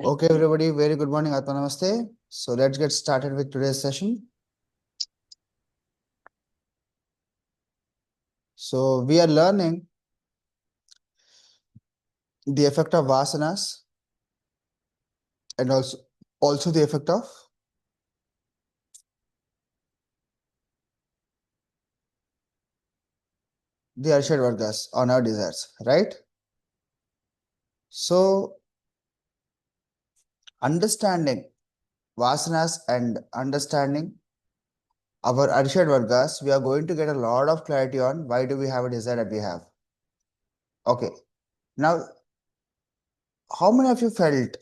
Okay, everybody, very good morning, Atma Namaste. So let's get started with today's session. So we are learning the effect of vasanas and also the effect of the Arshad Vargas on our desires, right? So understanding vasanas and understanding our Arshad Vargas, we are going to get a lot of clarity on why do we have a desire that we have. Okay, now how many of you felt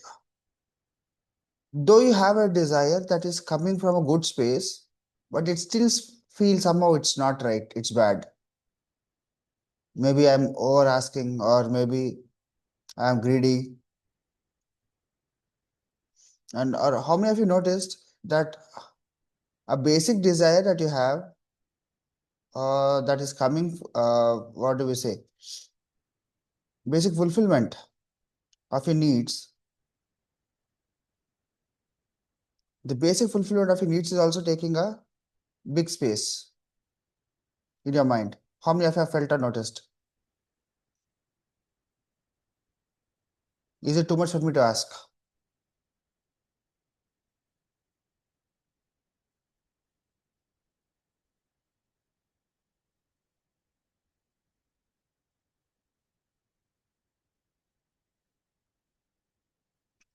though you have a desire that is coming from a good space, but it still feels somehow it's not right, it's bad. Maybe I'm over asking, or maybe I'm greedy. And or how many of you noticed that a basic desire that you have that is coming, what do we say? Basic fulfillment of your needs. The basic fulfillment of your needs is also taking a big space in your mind. How many of you have felt or noticed? Is it too much for me to ask?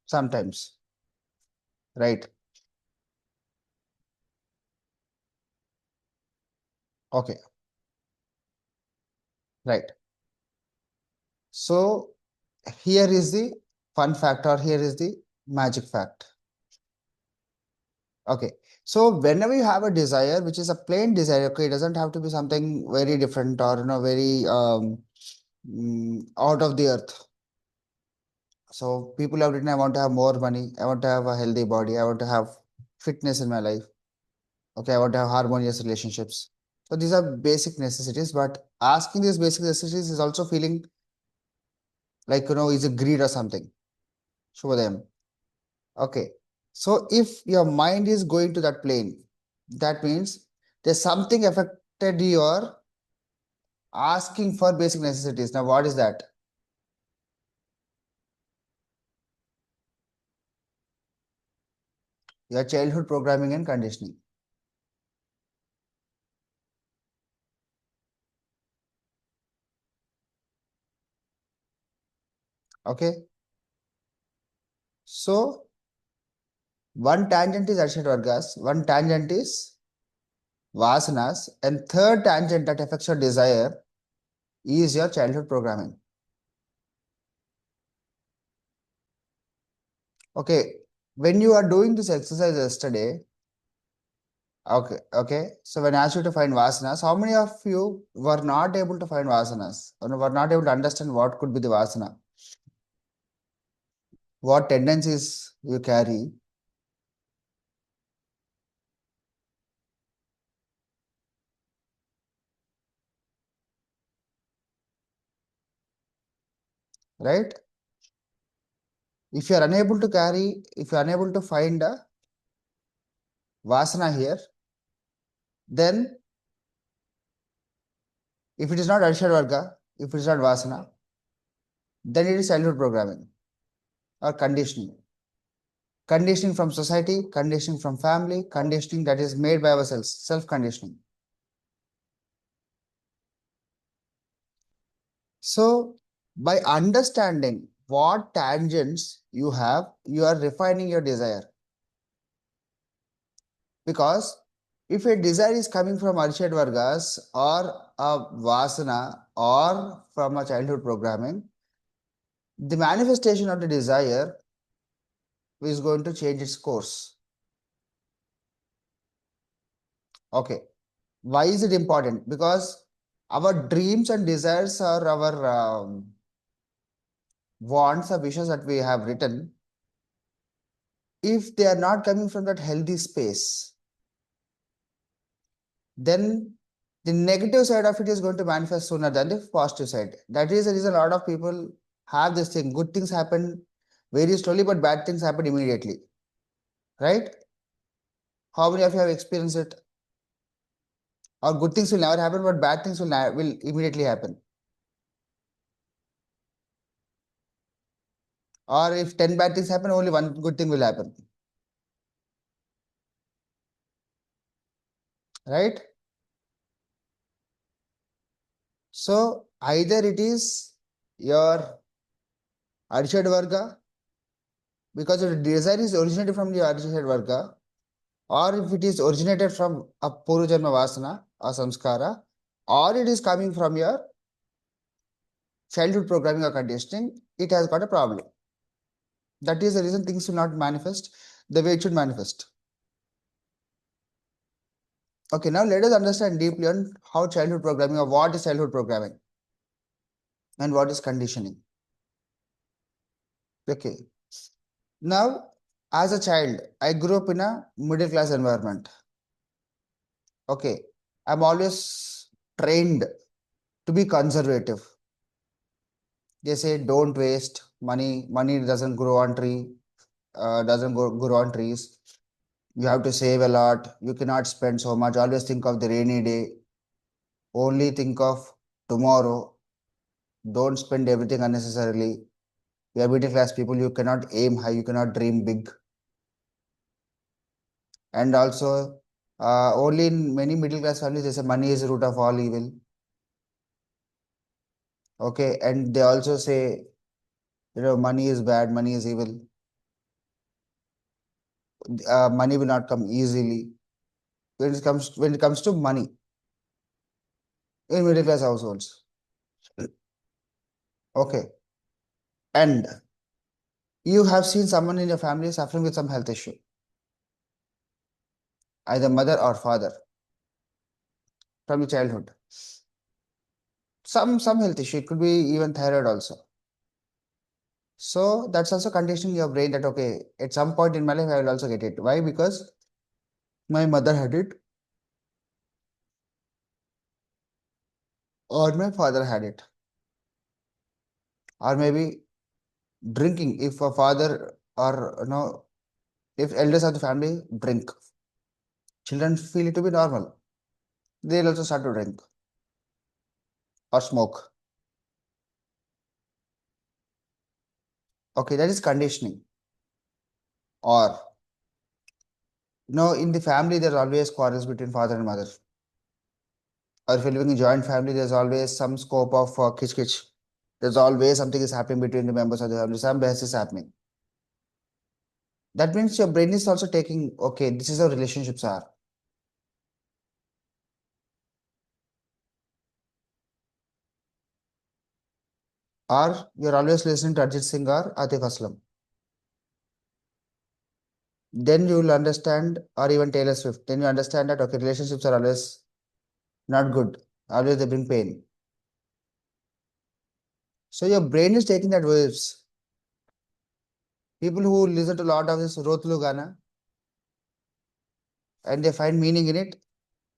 Sometimes, right? Okay, right. So here is the fun fact, or here is the magic fact. Okay. So whenever you have a desire, which is a plain desire, okay, it doesn't have to be something very different or very out of the earth. So people have written, I want to have more money, I want to have a healthy body, I want to have fitness in my life. Okay, I want to have harmonious relationships. So these are basic necessities, but asking these basic necessities is also feeling like is a greed or something. Show them. Okay. So if your mind is going to that plane, that means there's something affected your asking for basic necessities. Now, what is that? Your childhood programming and conditioning. Okay. So one tangent is Arshad Vargas, one tangent is Vasanas, and third tangent that affects your desire is your childhood programming. Okay. When you are doing this exercise yesterday, okay. So when I asked you to find vasanas, how many of you were not able to find vasanas? Or were not able to understand what could be the vasana? What tendencies you carry, right? If you are unable to carry, if you are unable to find a vasana here, then if it is not Arshad Varga, if it is not vasana, then it is childhood programming or conditioning. Conditioning from society, conditioning from family, conditioning that is made by ourselves, self-conditioning. So, by understanding what tangents you have, you are refining your desire. Because if a desire is coming from Arshad Vargas or a Vasana or from a childhood programming, the manifestation of the desire is going to change its course. Okay. Why is it important? Because our dreams and desires are our wants or wishes that we have written. If they are not coming from that healthy space, then the negative side of it is going to manifest sooner than the positive side. That is the reason a lot of people have this thing. Good things happen very slowly, but bad things happen immediately, right? How many of you have experienced it? Or good things will never happen, but bad things will immediately happen. Or if 10 bad things happen, only one good thing will happen, right? So either it is your Arishad Varga, because the desire is originated from the Arishad Varga, or if it is originated from a Purvajanma Vasana or Samskara, or it is coming from your childhood programming or conditioning, it has got a problem. That is the reason things will not manifest the way it should manifest. Okay, now let us understand deeply on how childhood programming, or what is childhood programming and what is conditioning. Okay, now as a child, I grew up in a middle class environment. Okay, I'm always trained to be conservative. They say don't waste money. Money doesn't grow on tree. Grow on trees. You have to save a lot. You cannot spend so much. Always think of the rainy day. Only think of tomorrow. Don't spend everything unnecessarily. We are middle class people. You cannot aim high. You cannot dream big. And also, only in many middle class families, they say money is the root of all evil. Okay, and they also say, money is bad, money is evil. Money will not come easily. When it comes to money in middle class households. Okay, and you have seen someone in your family suffering with some health issue, either mother or father, from your childhood. Some health issue. It could be even thyroid also. So that's also conditioning your brain that okay, at some point in my life I will also get it. Why? Because my mother had it or my father had it. Or maybe drinking. If a father or if elders of the family drink, children feel it to be normal. They'll also start to drink or smoke. Okay, that is conditioning. Or in the family there's always quarrels between father and mother. Or if you're living in joint family, there's always some scope of kitch kitch. There's always something is happening between the members of the family. Some best is happening. That means your brain is also taking, okay, this is how relationships are. Or you're always listening to Arjit Singh or Atif Aslam. Then you will understand, or even Taylor Swift, then you understand that, okay, relationships are always not good. Always they bring pain. So your brain is taking that waves. People who listen to a lot of this Rotlu Gana and they find meaning in it,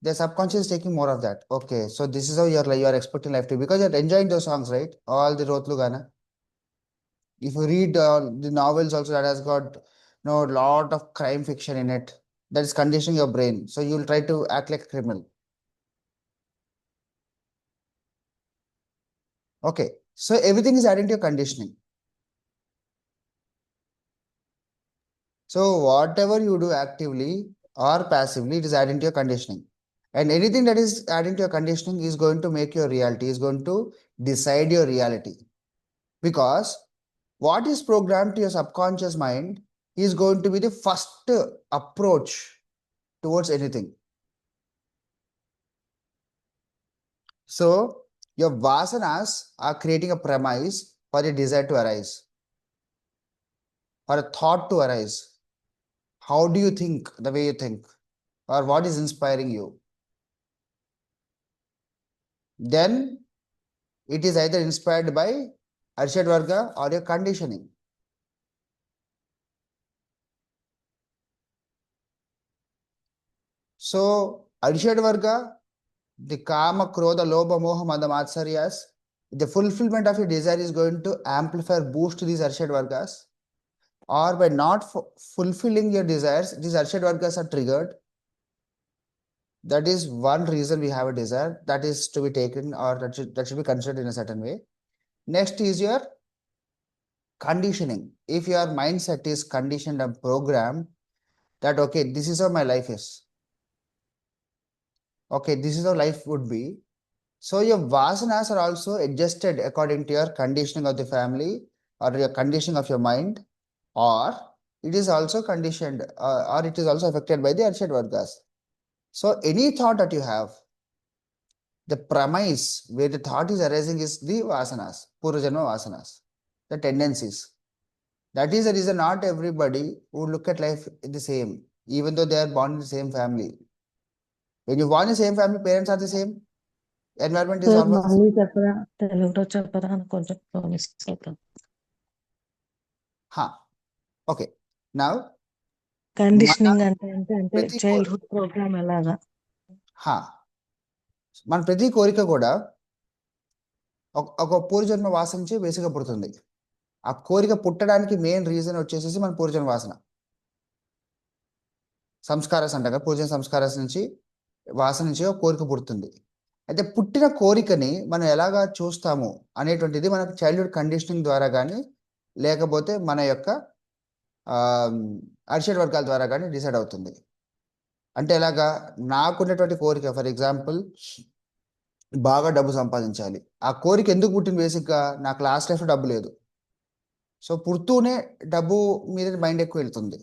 their subconscious is taking more of that. Okay, so this is how you're expecting life to be because you're enjoying those songs, right? All the Rotlu Gana. If you read the novels also that has got a lot of crime fiction in it, that is conditioning your brain. So you'll try to act like a criminal. Okay, so everything is adding to your conditioning. So whatever you do actively or passively, it is adding to your conditioning. And anything that is adding to your conditioning is going to make your reality, is going to decide your reality. Because what is programmed to your subconscious mind is going to be the first approach towards anything. So your vasanas are creating a premise for a desire to arise, for a thought to arise. How do you think the way you think? Or what is inspiring you? Then it is either inspired by Arshad Varga or your conditioning. So Arshad Varga, the Kama, Krodha, Lobha, Moha, Mada, Matsaryas, the fulfillment of your desire is going to amplify, boost these Arshad Vargas. or by not fulfilling your desires, these Arshad Vargas are triggered. That is one reason we have a desire that is to be taken, or that should be considered in a certain way. Next is your conditioning. If your mindset is conditioned and programmed that, okay, this is how my life is. Okay, this is how life would be. So your vasanas are also adjusted according to your conditioning of the family or your conditioning of your mind, or it is also conditioned or it is also affected by the Arshad Vargas. So any thought that you have, the premise where the thought is arising is the vasanas, Purvajanma vasanas, the tendencies. That is the reason not everybody would look at life the same, even though they are born in the same family. When you born in the same family, parents are the same, environment is sir almost the మళ్ళీ same. చెప్పరా, తెలుగులో చెప్పరా అని కొంచెం miss అవుతాం. Okay. Now, conditioning మన అంటే అంటే అంటే ప్రతి చైల్డ్హుడ్ ప్రోగ్రామ్ ఎలాగా? హా మన ప్రతి కోరిక కూడా ఒక పూర్వజన్మ వాసన నుంచి బేసిక్గా పుడుతుంది. ఆ కోరిక పుట్టడానికి మెయిన్ రీజన్ వచ్చేసేసి మన పూర్వజన్మ వాసన, సంస్కారస్ అంటారు కదా, పూర్వజన్మ సంస్కారస్ నుంచి వాసన నుంచి ఒక కోరిక పుడుతుంది. అయితే పుట్టిన కోరికని మనం ఎలాగా చూస్తాము అనేటువంటిది మనకు చైల్డ్హుడ్ కండిషనింగ్ ద్వారా కానీ లేకపోతే మన యొక్క అరిషడ్ వర్గాల ద్వారా కానీ డిసైడ్ అవుతుంది. అంటే ఎలాగా, నాకున్నటువంటి కోరిక ఫర్ ఎగ్జాంపుల్ బాగా డబ్బు సంపాదించాలి. ఆ కోరిక ఎందుకు పుట్టింది? బేసిక్గా నాకు లాస్ట్ లైఫ్లో డబ్బు లేదు, సో పుడుతూనే డబ్బు మీద మైండ్ ఎక్కువ వెళ్తుంది.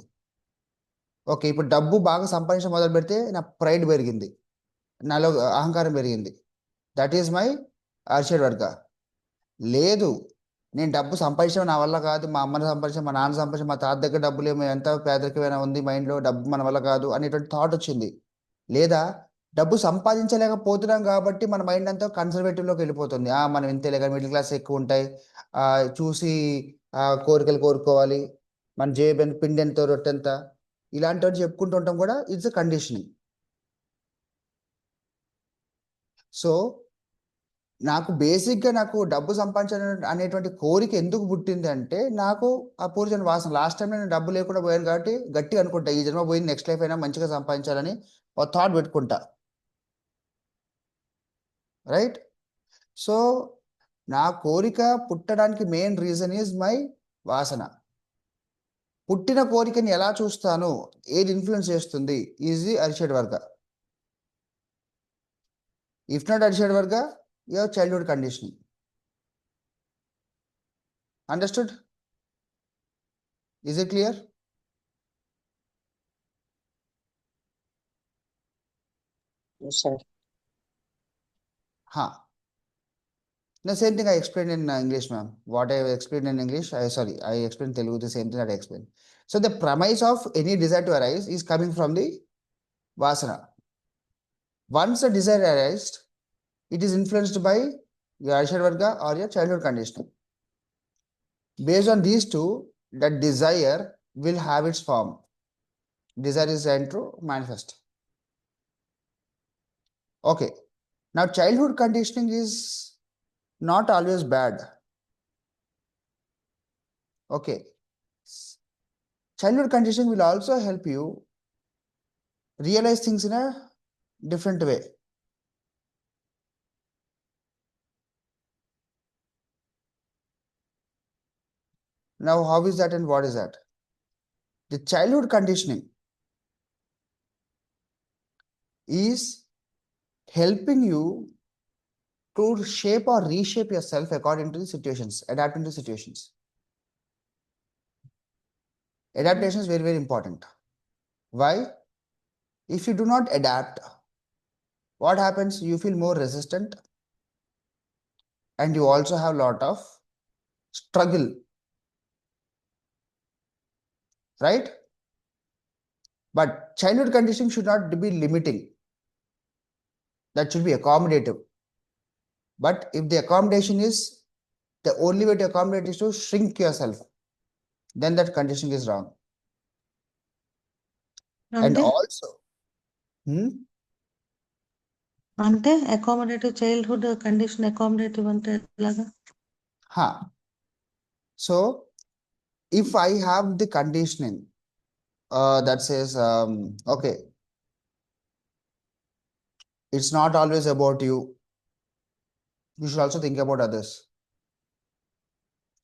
ఓకే, ఇప్పుడు డబ్బు బాగా సంపాదించడం మొదలు పెడితే నా ప్రైడ్ పెరిగింది, నాలో అహంకారం పెరిగింది. దట్ ఈజ్ మై అరిషడ్ వర్గ. లేదు, నేను డబ్బు సంపాదించడం నా వల్ల కాదు, మా అమ్మని సంపాదించడం, మా నాన్న సంపాదించడం, మా తాత దగ్గర డబ్బులు ఏమో, ఎంత పేదరికమైనా ఉంది మైండ్లో, డబ్బు మన వల్ల కాదు అనేటువంటి థాట్ వచ్చింది. లేదా డబ్బు సంపాదించలేకపోతున్నాం కాబట్టి మన మైండ్ అంతా కన్సర్వేటివ్లోకి వెళ్ళిపోతుంది. మనం ఇంతేలే కానీ మిడిల్ క్లాస్ ఎక్కువ ఉంటాయి, చూసి కోరికలు కోరుకోవాలి, మన జేబు ఎంత, పిండి ఎంతో రొట్టెంత, ఇలాంటివన్నీ చెప్పుకుంటూ ఉంటాం కూడా. It's a conditioning. సో నాకు బేసిక్గా నాకు డబ్బు సంపాదించాలని అనేటువంటి కోరిక ఎందుకు పుట్టింది అంటే, నాకు ఆ పూర్వజన్మ వాసన. లాస్ట్ టైం నేను డబ్బు లేకుండా పోయాను కాబట్టి గట్టిగా అనుకుంటా, ఈ జన్మ పోయింది, నెక్స్ట్ లైఫ్ అయినా మంచిగా సంపాదించాలని ఒక థాట్ పెట్టుకుంటా, రైట్? సో నా కోరిక పుట్టడానికి మెయిన్ రీజన్ ఈజ్ మై వాసన. పుట్టిన కోరికని ఎలా చూస్తాను, ఏది ఇన్ఫ్లుయెన్స్ చేస్తుంది, ఈజ్ ది అరిషడ్ వర్గ. ఇఫ్ నాట్ అరిషడ్ వర్గ, your childhood conditioning. Understood? Is it clear? Sir The same thing I explained in English, ma'am. What I explained in English, I explained Telugu, the same thing that I explained. So the premise of any desire to arise is coming from the vasana. Once a desire arises, it is influenced by your Arshad Varga or your childhood conditioning. Based on these two, that desire will have its form. Desire is trying to manifest. Okay. Now, childhood conditioning is not always bad. Okay. Childhood conditioning will also help you realize things in a different way. Now, how is that and what is that? The childhood conditioning is helping you to shape or reshape yourself according to the situations, adapting to situations. Adaptation is very, very important. Why? If you do not adapt, what happens? You feel more resistant and you also have a lot of struggle, right? But childhood conditioning should not be limiting. That should be accommodative. But if the accommodation is, the only way to accommodate is to shrink yourself, then that conditioning is wrong. And also, అంటే accommodative childhood condition accommodative అంటే ఎలాగా? So If I have the conditioning that says, okay, it's not always about you. You should also think about others.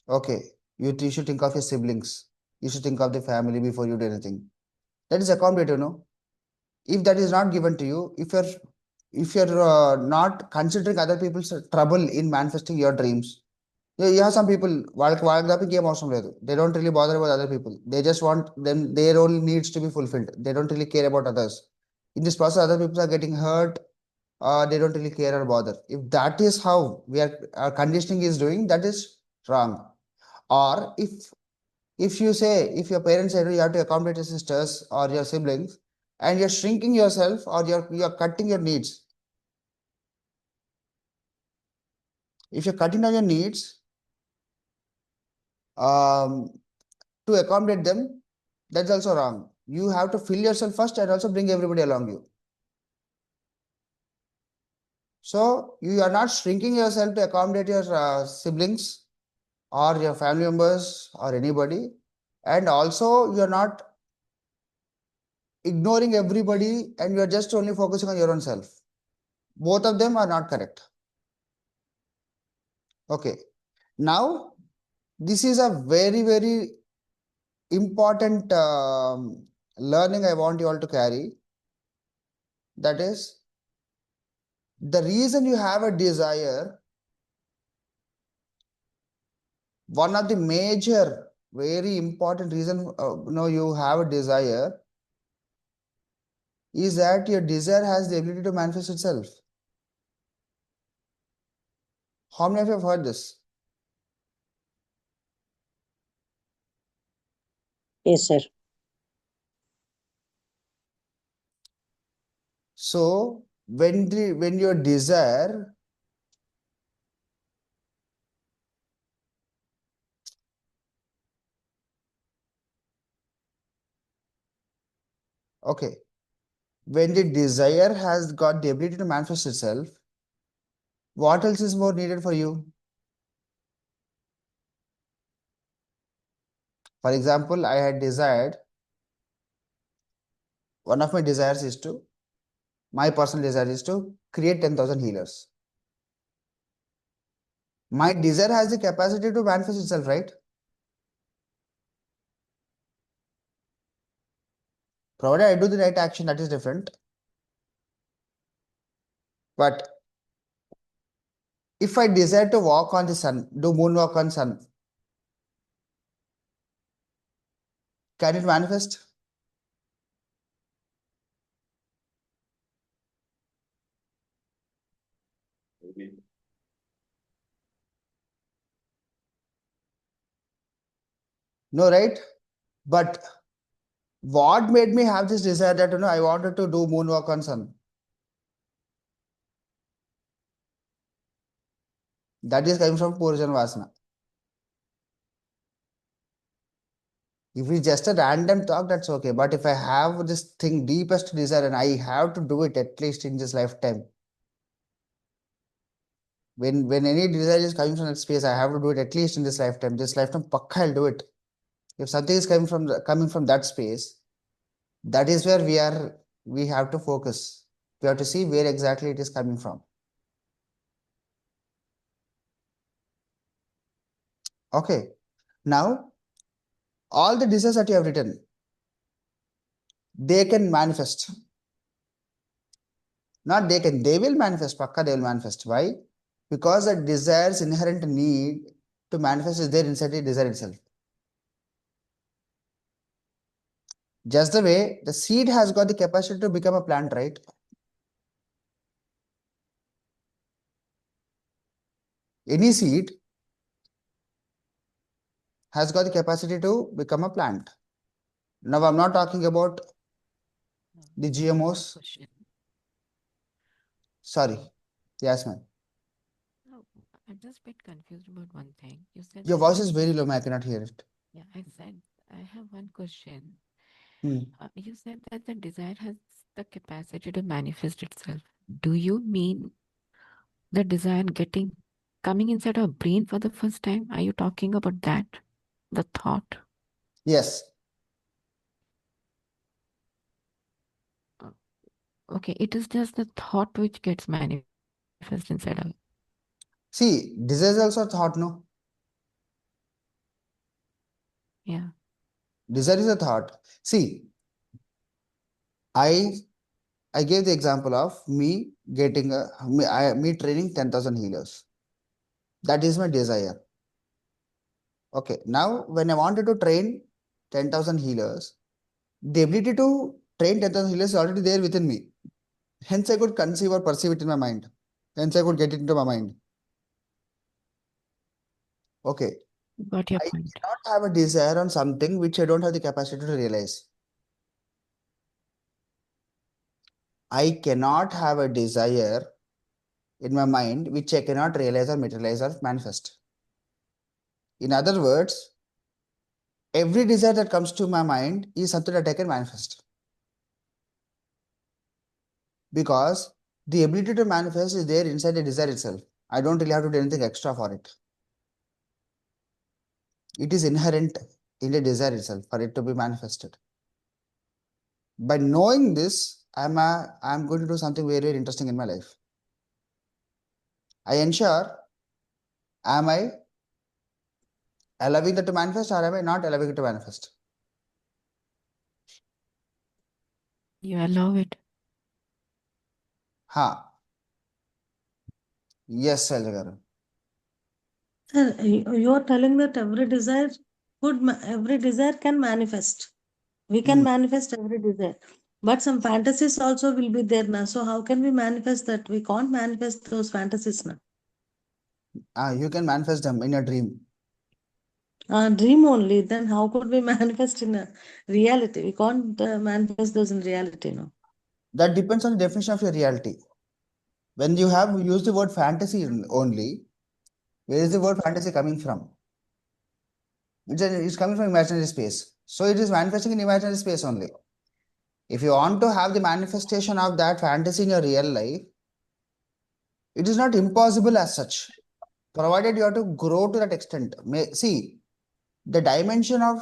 Okay, you should think of your siblings. You should think of the family before you do anything. That is accommodative, no? If that is not given to you, if you're not considering other people's trouble in manifesting your dreams, you have some people వాళ్ళకి తప్ప ఏం అవసరం లేదు. They don't really bother about other people. They just want them their own needs to be fulfilled. They don't really care about others. In this process, other people are getting hurt. They don't really care or bother. If that is how our conditioning is doing, that is wrong. Or if you say, if your parents say you have to accommodate your sisters or your siblings, and you're shrinking yourself or you're cutting your needs. If you're cutting down your needs um, to accommodate them, that's also wrong. You have to fill yourself first and also bring everybody along you. So you are not shrinking yourself to accommodate your siblings or your family members or anybody, and also you're not ignoring everybody and you're just only focusing on your own self. Both of them are not correct. Okay. Now, this is a very, very important learning I want you all to carry. That is, the reason you have a desire, one of the major, very important reason you have a desire is that your desire has the ability to manifest itself. How many of you have heard this? Yes, sir. So when your desire, okay, when the desire has got the ability to manifest itself, what else is more needed for you? For example, I had desired, one of my desires is to, my personal desire is to create 10,000 healers. My desire has the capacity to manifest itself, right? Provided I do the right action, that is different. But if I desire to walk on the sun, do moonwalk on sun, can it manifest? No, right? But what made me have this desire that I wanted to do moonwalk on sun? That is coming from Purjan Vasana. If it's just a random talk, that's okay. But if I have this thing, deepest desire, and I have to do it at least in this lifetime, when any desire is coming from that space, I have to do it at least in this lifetime. This lifetime, pakka I'll do it. If something is coming from that space, that is where we have to focus. We have to see where exactly it is coming from. Okay. Now, all the desires that you have written, they can manifest. Not they can, they will manifest. Pakka, they will manifest. Why? Because the desire's inherent need to manifest is there inside the desire itself. Just the way the seed has got the capacity to become a plant, right? Any seed has got the capacity to become a plant. Now, I'm not talking about the GMOs. Question. Sorry. Yes, ma'am. No, I'm just a bit confused about one thing. You said Your that voice is very low, ma'am. I cannot hear it. yeah, I said I have one question. Hmm. You said that the desire has the capacity to manifest itself. Do you mean the desire coming inside our brain for the first time? Are you talking about that? The thought? Yes. Okay, it is just the thought which gets manifest inside of. See, desire is also a thought, no? Yeah. Desire is a thought. See, I gave the example of me getting me training 10,000 healers. That is my desire. Okay. Now, when I wanted to train 10,000 healers, the ability to train 10,000 healers is already there within me. Hence, I could conceive or perceive it in my mind. Hence, I could get it into my mind. Okay. Got your I point. cannot have a desire on something which I don't have the capacity to realize. I cannot have a desire in my mind which I cannot realize or materialize or manifest. In other words, every desire that comes to my mind is something that I can manifest. Because the ability to manifest is there inside the desire itself. I don't really have to do anything extra for it. It is inherent in the desire itself for it to be manifested. By knowing this, I'm going to do something very, very interesting in my life. I ensure, am I allowing that to manifest or am I not allowing it to manifest? You allow it. Ha. Yes, Seljagar. Sir, you are telling that every desire can manifest. We can manifest every desire. But some fantasies also will be there now. So how can we manifest that? We can't manifest those fantasies now. You can manifest them in a dream. Dream only. Then how could we manifest in a reality? We can't manifest those in reality, no. That depends on the definition of your reality. When you have used the word fantasy only, where is the word fantasy coming from? It's coming from imaginary space. So it is manifesting in imaginary space only. If you want to have the manifestation of that fantasy in your real life, it is not impossible as such, provided you have to grow to that extent. See, the dimension of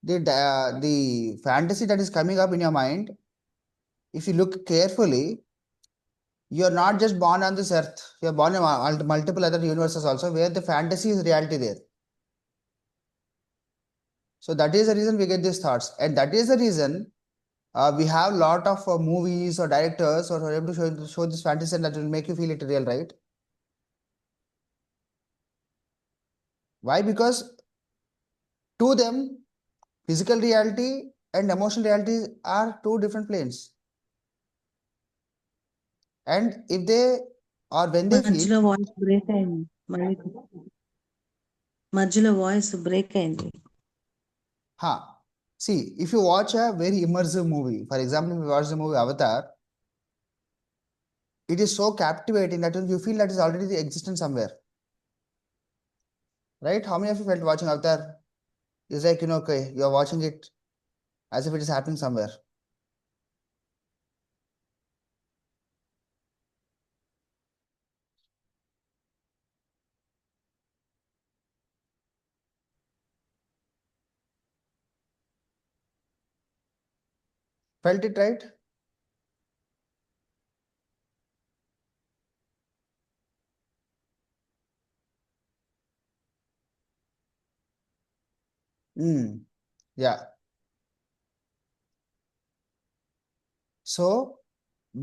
the fantasy that is coming up in your mind, if you look carefully, you are not just born on this earth. You are born in multiple other universes also, where the fantasy is reality there. So that is the reason we get these thoughts, and that is the reason we have lot of movies or directors who are able to show this fantasy and that will make you feel it real, right? Why? Because to them, physical reality and emotional reality are two different planes. And if they or when they feel, మధ్యలో voice break అయింది మధ్యలో voice break అయింది see, if you watch a very immersive movie, for example, if you watch the movie Avatar, it is so captivating that you feel that is already existent somewhere, right? How many of you felt watching Avatar? It's like, okay, you're watching it as if it is happening somewhere. Felt it, right? Yeah. So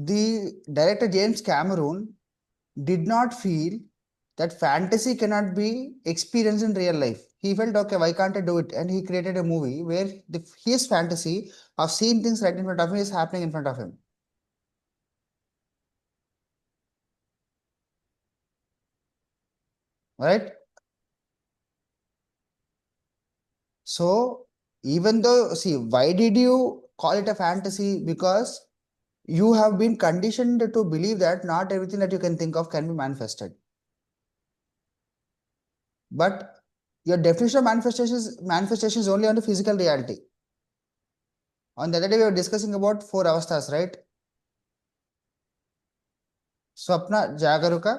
the director James Cameron did not feel that fantasy cannot be experienced in real life. He felt, okay, why can't I do it? And he created a movie where his fantasy of seeing things right in front of him is happening in front of him. Right? So even though, see, why did you call it a fantasy? Because you have been conditioned to believe that not everything that you can think of can be manifested. But your definition of manifestation is only on the physical reality. On the other day, we were discussing about 4 avasthas, right? Swapna, Jagaruka,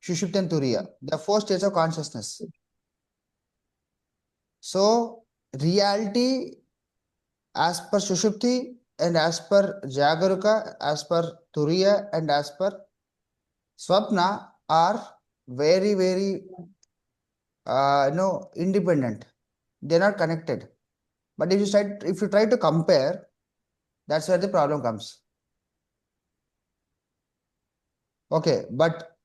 Shushupti and Turiya. There are 4 states of consciousness. So reality as per Sushupti and as per Jagaruka, as per Turiya and as per Swapna are very, very, independent. They're not connected. But if you try to compare, that's where the problem comes. Okay, but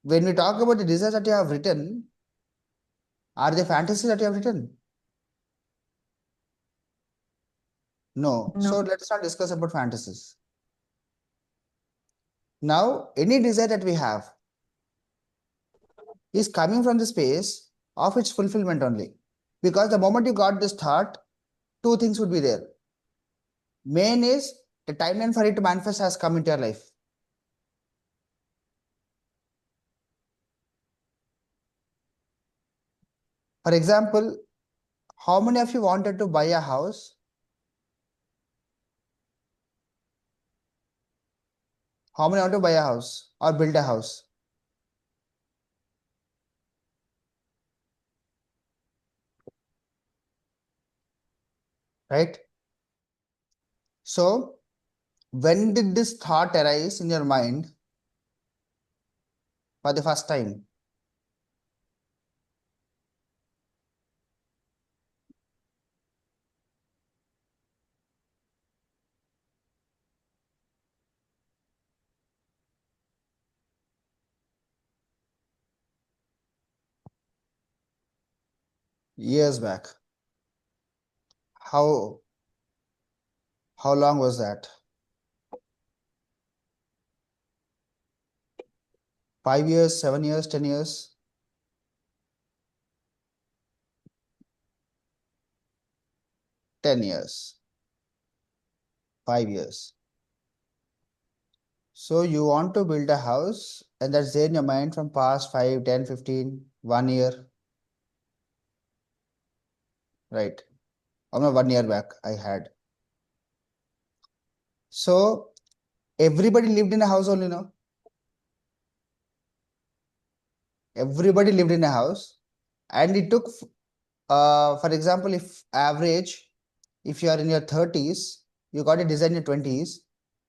when we talk about the desires that you have written, are they fantasies that you have written? No. So No. let's not discuss about fantasies. Now, any desire that we have is coming from the space of its fulfillment only. Because the moment you got this thought, two things would be there. Main is the timeline for it to manifest has come into your life. For example, how many of you wanted to buy a house? How many want to buy a house or build a house? Right? So, when did this thought arise in your mind for the first time? Years back. How how long was that? 5 years, 7 years, 10 years? 10 years, 5 years. So you want to build a house and that's there in your mind from past 5, 10, 15, 1 year, right? Or no, 1 year back I had. So everybody lived in a house only, no? Everybody lived in a house and it took, for example, if average, if you are in your 30s, you got a design in your 20s,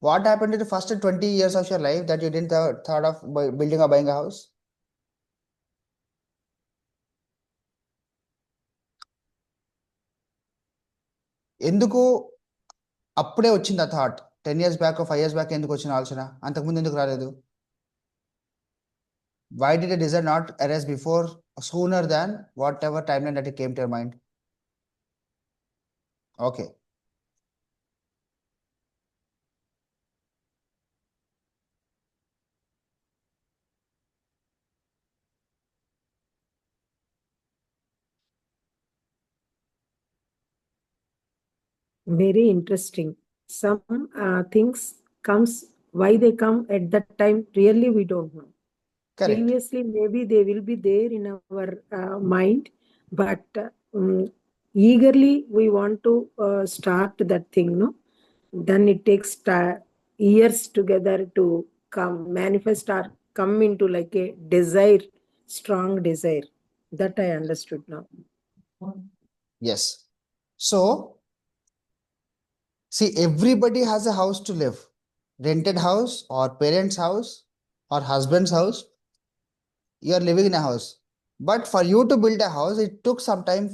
what happened in the first 20 years of your life that you didn't thought of building or buying a house? ఎందుకు అప్పుడే వచ్చింది ఆ thought? 10 years back 5 years back ఎందుకు వచ్చిన ఆలోచన? అంతకుముందు ఎందుకు రాలేదు? Why did a desire not arise before, sooner than whatever timeline that it came to your mind? Okay. Very interesting. Some things comes why they come at that time. Really, we don't know. Correct. Previously, maybe they will be there in our mind, but eagerly we want to start that thing. No, then it takes years together to come manifest or come into like a desire, strong desire. That I understood now. Yes. So, see, everybody has a house to live. Rented house or parents' house or husband's house. You are living in a house. But for you to build a house, it took some time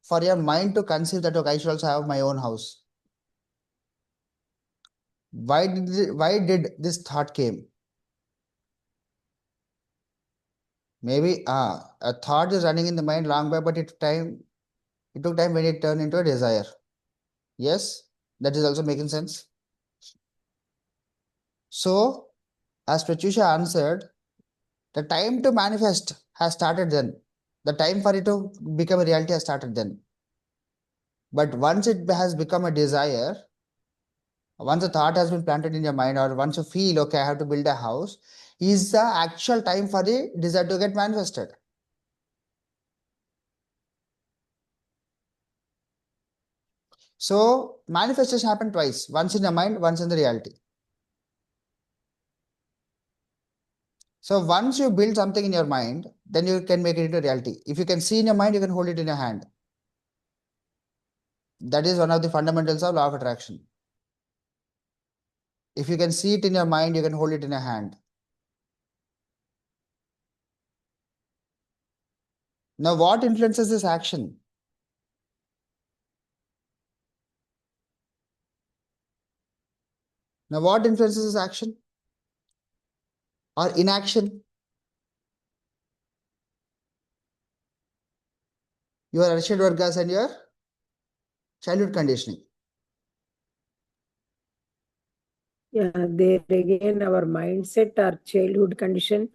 for your mind to conceive that, okay, I should also have my own house. Why did this thought came? Maybe a thought is running in the mind long back, but it took time when it turned into a desire. Yes, that is also making sense. So, as Pratyusha answered, the time to manifest has started then. The time for it to become a reality has started then. But once it has become a desire, once a thought has been planted in your mind, or once you feel, okay, I have to build a house, is the actual time for the desire to get manifested. So manifestation happen twice, once in your mind, once in the reality. So once you build something in your mind, then you can make it into reality. If you can see in your mind, you can hold it in your hand. That is one of the fundamentals of law of attraction. If you can see it in your mind, you can hold it in your hand. Now, what influences this action? Now, what influences this action or inaction? Your Arshad Vargas and your childhood conditioning. Yeah, there again, our mindset, our childhood condition,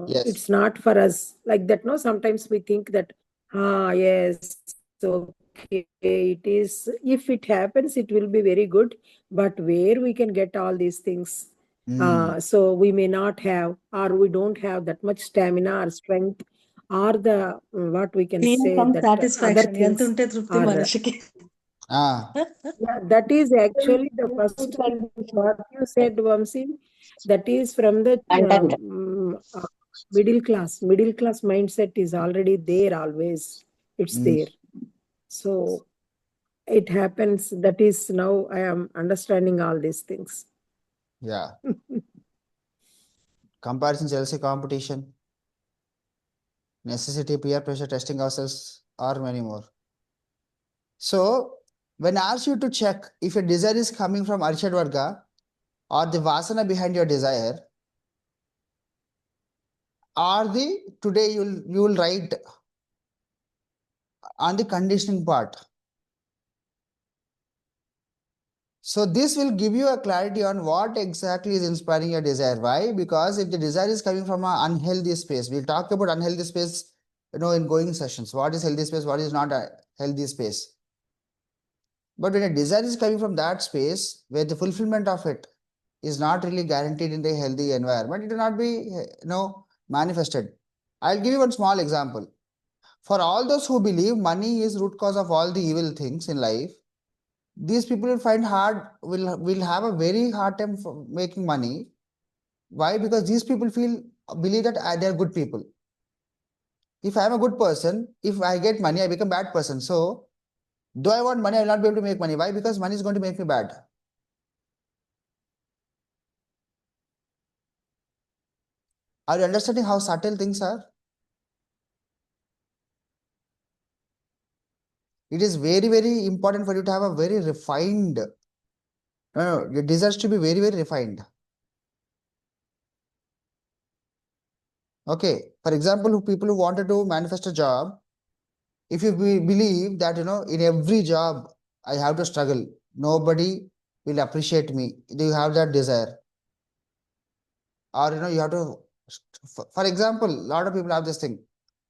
Yes. it's not for us like that. No, sometimes we think that, yes, okay, it is. If it happens, it will be very good. But where we can get all these things? So we may not have, or we don't have that much stamina or strength, or the what we can Feel say some that other satisfaction. ఎంత things ఉంటే తృప్తి are. మనిషికి. Ah, Yeah, that is actually the first thing what you said, Vamsi. That is from the middle class. Middle class mindset is already there always. It's there. So it happens. That is now I am understanding all these things. yeah. Comparison, jealousy, competition, necessity, peer pressure, testing ourselves, or many more. So, when I ask you to check if your desire is coming from Arshad Varga or the Vasana behind your desire, or the today you will write on the conditioning part. So this will give you a clarity on what exactly is inspiring your desire. Why? Because if the desire is coming from an unhealthy space, we'll talk about unhealthy space, in going sessions. What is healthy space? What is not a healthy space? But when a desire is coming from that space where the fulfillment of it is not really guaranteed in the healthy environment, it will not be, manifested. I'll give you one small example. For all those who believe money is root cause of all the evil things in life, these people will have a very hard time for making money. Why? Because these people believe that they are good people. If I am a good person, if I get money, I become bad person. So, though I want money, I will not be able to make money. Why? Because money is going to make me bad. Are you understanding how subtle things are? It is very, very important for you to have a very refined. No, your desires to be very, very refined. Okay. For example, people who wanted to manifest a job, if you believe that in every job I have to struggle, nobody will appreciate me. Do you have that desire? Or you have to, for example, a lot of people have this thing.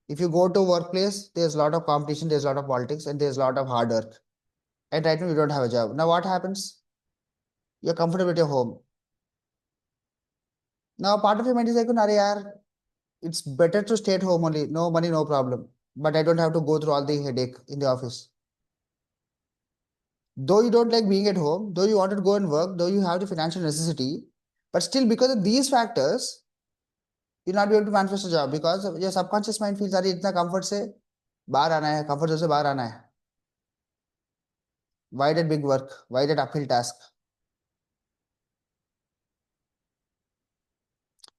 If you go to workplace, there's a lot of competition, there's a lot of politics, and there's a lot of hard work. And right now you don't have a job. Now what happens? You're comfortable at your home. Now part of your mind is like, "Arey yaar, it's better to stay at home only. No money, no problem. But I don't have to go through all the headache in the office." Though you don't like being at home, though you wanted to go and work, though you have the financial necessity, but still because of these factors, you'll not be able to manifest a job because your subconscious mind feels that इतना comfort से बाहर आना है, comfort zone से बाहर आना है. Why that big work? Why that uphill task?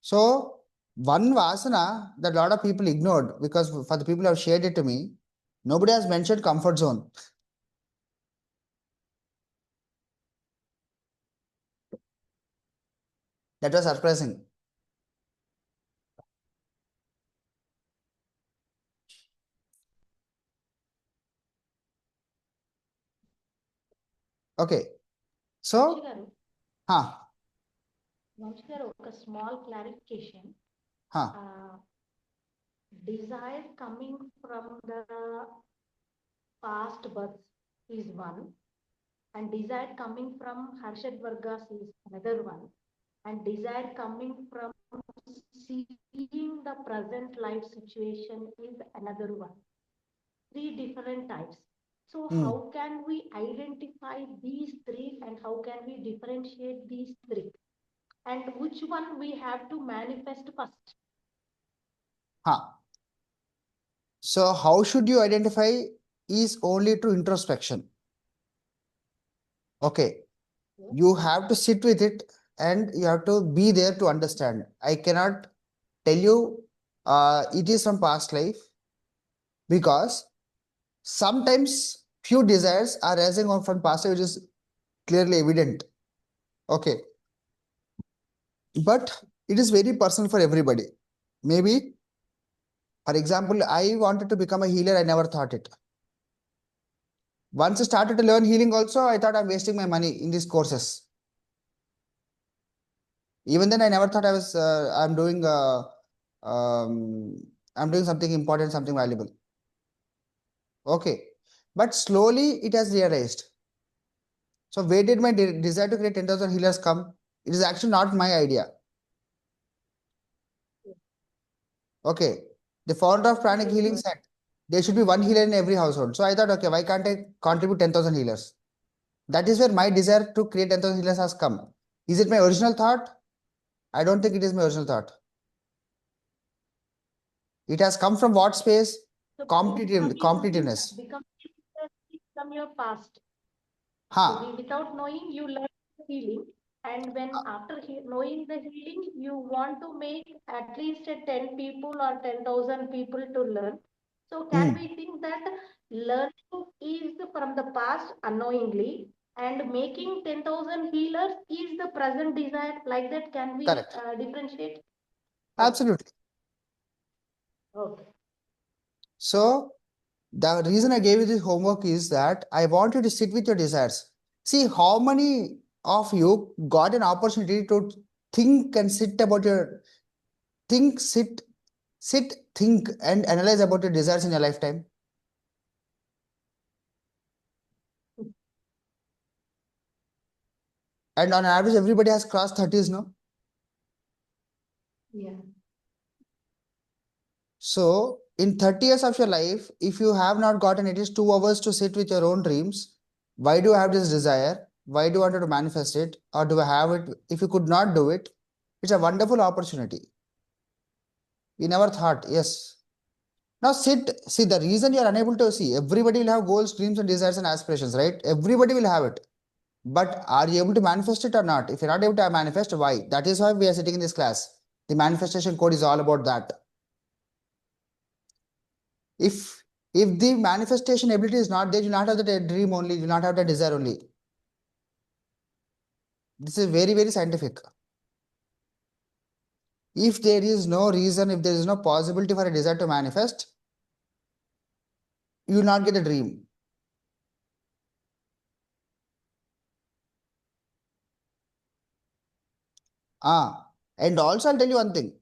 So one vasana that a lot of people ignored because for the people who have shared it to me, nobody has mentioned comfort zone. That was surprising. Okay. So, huh, Vanshi garu, ఒక small clarification. huh. Desire coming from the past births is one, and desire coming from Harshad Vargas is another one, and desire coming from seeing the present life situation is another one. Three different types. So how can we identify these three, and how can we differentiate these three? And which one we have to manifest first? Huh. So how should you identify is only through introspection. Okay, you have to sit with it and you have to be there to understand. I cannot tell you it is from past life, because sometimes few desires are arising on from past life, which is clearly evident. Okay, but it is very personal for everybody. Maybe, for example, I wanted to become a healer. I never thought it. Once I started to learn healing also, I thought I'm wasting my money in these courses. Even then, I never thought um, I'm doing something important, something valuable. Okay, but slowly it has realized. So where did my desire to create 10,000 healers come? It is actually not my idea. Okay, the founder of Pranic Healing said there should be one healer in every household. So I thought, okay, why can't I contribute 10,000 healers? That is where my desire to create 10,000 healers has come. Is it my original thought? I don't think it is my original thought. It has come from what space? So Competitiveness. become from your past. Ha. Without knowing, you learn the healing, and when after knowing the healing, you want to make at least 10 people or 10,000 people to learn. So can we think that learning is from the past unknowingly, and making 10,000 healers is the present desire? Like that, can we Correct. differentiate? Absolutely. Okay. So the reason I gave you this homework is that I want you to sit with your desires. See how many of you got an opportunity to think and sit about your think, think and analyze about your desires in your lifetime. And on average, everybody has crossed 30s, no? Yeah. So in 30 years of your life, if you have not gotten at least 2 hours to sit with your own dreams, why do you have this desire? Why do you want to manifest it? Or do I have it? If you could not do it, it's a wonderful opportunity. We never thought, yes. Now see the reason you are unable to see, everybody will have goals, dreams, and desires and aspirations, right? Everybody will have it. But are you able to manifest it or not? If you're not able to manifest, why? That is why we are sitting in this class. The manifestation code is all about that. If the manifestation ability is not there, you will not have the dream only, you will not have the desire only. This is very, very scientific. If there is no reason, if there is no possibility for a desire to manifest, you will not get a dream. And also I'll tell you one thing.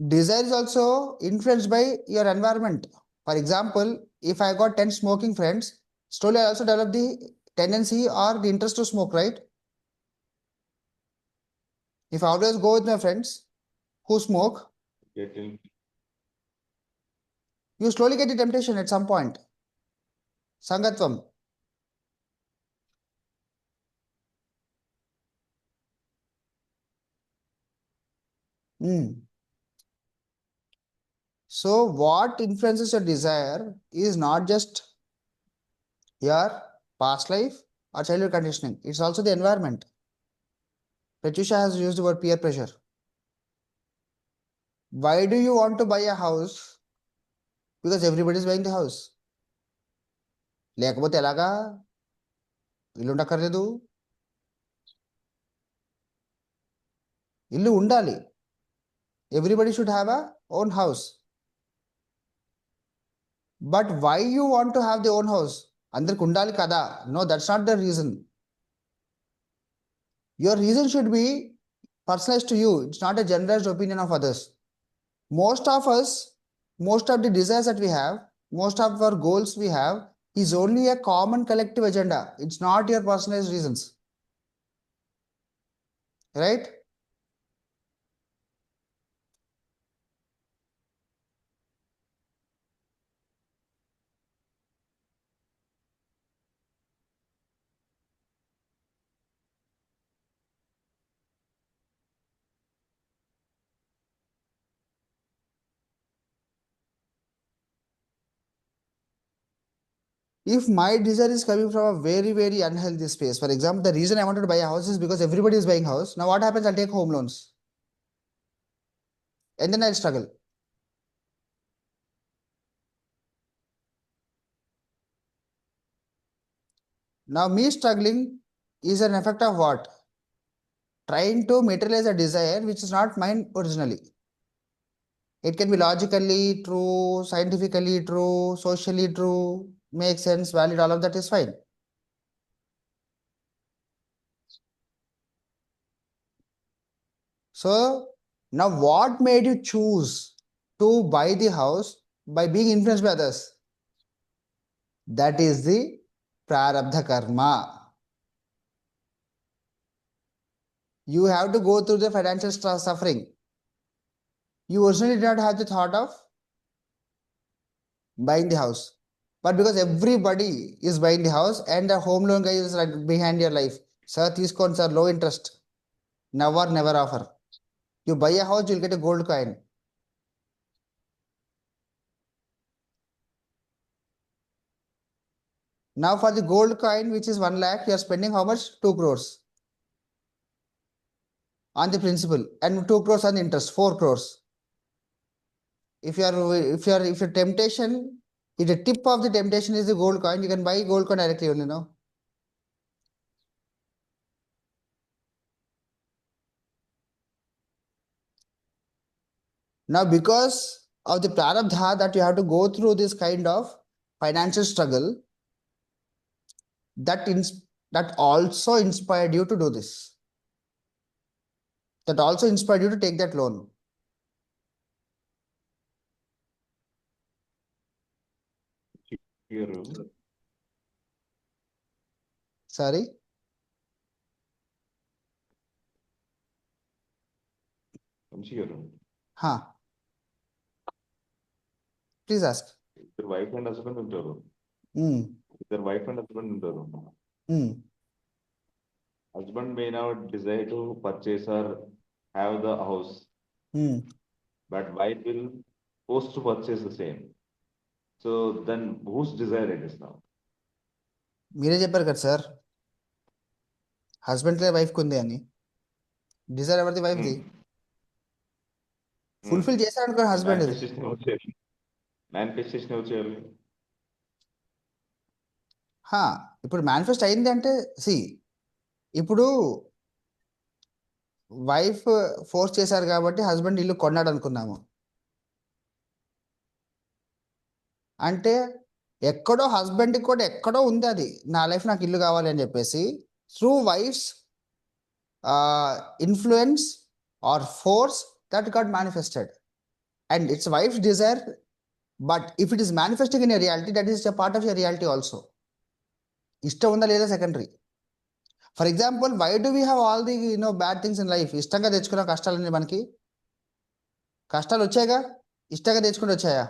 Desire is also influenced by your environment. For example, if I got 10 smoking friends, slowly I also develop the tendency or the interest to smoke, right? If I always go with my friends who smoke, you slowly get the temptation at some point. Sangatvam. So what influences your desire is not just your past life or childhood conditioning. It's also the environment. Pratyusha has used the word peer pressure. Why do you want to buy a house? Because everybody is buying the house. లేకపోతే ఎలాగా ఇల్లు ఉండక్కర్లేదు, ఇల్లు ఉండాలి. Everybody should have a own house. But why you want to have the own house? అందరికి ఉండాలి కదా? No, that's not the reason. Your reason should be personalized to you. It's not a generalized opinion of others. Most of us, most of the desires that we have, most of our goals we have is only a common collective agenda. It's not your personalized reasons. Right? If my desire is coming from a very, very unhealthy space, for example, the reason I wanted to buy a house is because everybody is buying house. Now what happens? I'll take home loans and then I'll struggle. Now me struggling is an effect of what? Trying to materialize a desire which is not mine originally. It can be logically true, scientifically true, socially true, makes sense, valid, all of that is fine. So now what made you choose to buy the house by being influenced by others? That is the prarabdha karma. You have to go through the financial suffering. You originally did not have the thought of buying the house. But because everybody is buying the house and the home loan guy is right behind your life. Sir, these coins are low interest. Never, never offer. You buy a house, you'll get a gold coin. Now for the gold coin, which is 1 lakh, you are spending how much? 2 crores on the principal and 2 crores on the interest, 4 crores. If your temptation, if the tip of the temptation is the gold coin, you can buy gold coin directly only, no? Now, because of the prarabdha that you have to go through this kind of financial struggle, that also inspired you to do this. That also inspired you to take that loan. Your room. Sorry? Come see your room. Huh. Please ask. Your wife and husband ఉంటారు. Mm. Their wife and husband ఉంటారు. Mm. Husband may not desire to purchase or have the house, Mm. but wife will force to purchase the same. So then whose desire it is now? మీరే చెప్పారు కదా sir husband wife కుంది అని Dzire ఎవరిది వైఫ్ది fulfil చేశారనుకో husband manifestation ఎవరు చేయాలి? ఇప్పుడు manifest అయింది అంటే సి ఇప్పుడు వైఫ్ ఫోర్స్ చేశారు కాబట్టి హస్బెండ్ ఇల్లు కొన్నాడు అనుకున్నాము అంటే ఎక్కడో హస్బెండ్కి కూడా ఎక్కడో ఉంది అది నా లైఫ్ నాకు ఇల్లు కావాలి అని చెప్పేసి through wife's influence or force that got manifested and it's wife's desire, but if it is manifesting in your reality, that is a part of your reality also. Ishtam unda leda secondary. For example, why do we have all the bad things in life? Ishtanga తెచ్చుకున్న కష్టాలన్నీ మనకి కష్టాలు వచ్చాయిగా ఇష్టంగా తెచ్చుకుంటూ వచ్చాయా